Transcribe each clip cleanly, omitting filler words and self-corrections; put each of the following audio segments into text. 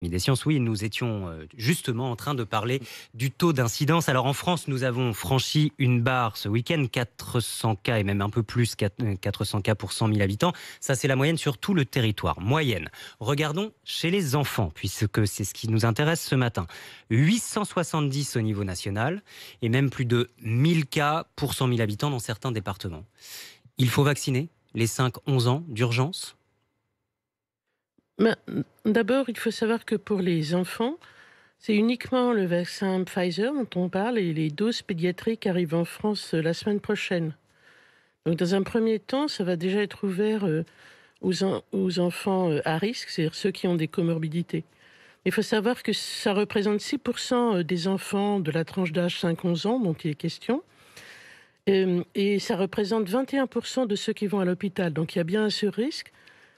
Des sciences, oui, nous étions justement en train de parler du taux d'incidence. Alors en France, nous avons franchi une barre ce week-end, 400 cas et même un peu plus, 400 cas pour 100 000 habitants. Ça, c'est la moyenne sur tout le territoire. Moyenne. Regardons chez les enfants, puisque c'est ce qui nous intéresse ce matin. 870 au niveau national et même plus de 1000 cas pour 100 000 habitants dans certains départements. Il faut vacciner les 5-11 ans d'urgence ? Ben, d'abord, il faut savoir que pour les enfants, c'est uniquement le vaccin Pfizer dont on parle et les doses pédiatriques arrivent en France la semaine prochaine. Donc, dans un premier temps, ça va déjà être ouvert aux enfants à risque, c'est-à-dire ceux qui ont des comorbidités. Il faut savoir que ça représente 6% des enfants de la tranche d'âge 5-11 ans dont il est question. Et ça représente 21% de ceux qui vont à l'hôpital. Donc, il y a bien ce risque.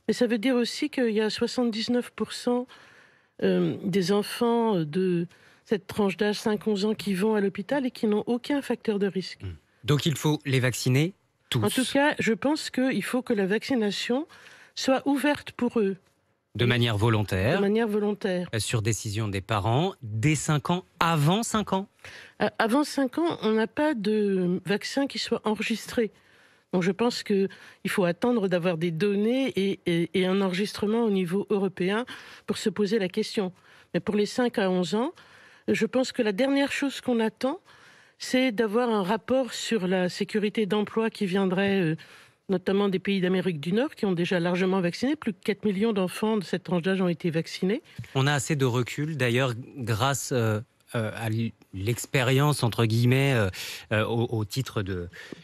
Mais ça veut dire aussi qu'il y a 79% des enfants de cette tranche d'âge 5-11 ans qui vont à l'hôpital et qui n'ont aucun facteur de risque. Donc il faut les vacciner tous. En tout cas, je pense qu'il faut que la vaccination soit ouverte pour eux. De manière volontaire. De manière volontaire. Sur décision des parents, dès 5 ans, avant 5 ans. Avant 5 ans, on n'a pas de vaccin qui soit enregistré. Donc je pense qu'il faut attendre d'avoir des données et un enregistrement au niveau européen pour se poser la question. Mais pour les 5 à 11 ans, je pense que la dernière chose qu'on attend, c'est d'avoir un rapport sur la sécurité d'emploi qui viendrait notamment des pays d'Amérique du Nord qui ont déjà largement vacciné. Plus de 4 millions d'enfants de cette tranche d'âge ont été vaccinés. On a assez de recul, d'ailleurs, grâce à l'expérience, entre guillemets, au titre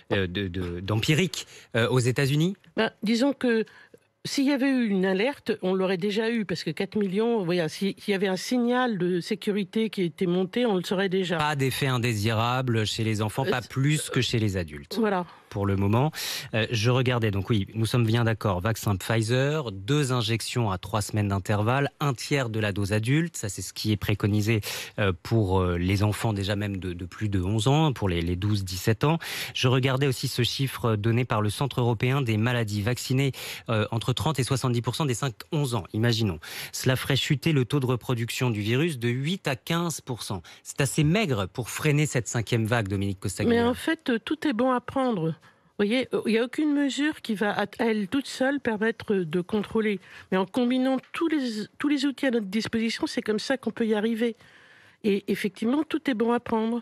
d'empirique aux États-Unis. Disons que s'il y avait eu une alerte, on l'aurait déjà eu, parce que 4 millions, voilà, s'il y avait un signal de sécurité qui était monté, on le saurait déjà. Pas d'effet indésirable chez les enfants, pas plus que chez les adultes. Voilà. Pour le moment. Je regardais, donc oui, nous sommes bien d'accord, vaccin Pfizer, 2 injections à 3 semaines d'intervalle, 1/3 de la dose adulte, ça c'est ce qui est préconisé pour les enfants déjà même de plus de 11 ans, pour les 12-17 ans. Je regardais aussi ce chiffre donné par le Centre européen des maladies, vaccinés entre 30 et 70% des 5-11 ans, imaginons. Cela ferait chuter le taux de reproduction du virus de 8 à 15%. C'est assez maigre pour freiner cette 5e vague, Dominique Costagnier. Mais en fait, tout est bon à prendre. Vous voyez, il n'y a aucune mesure qui va, à elle toute seule, permettre de contrôler. Mais en combinant tous les outils à notre disposition, c'est comme ça qu'on peut y arriver. Et effectivement, tout est bon à prendre.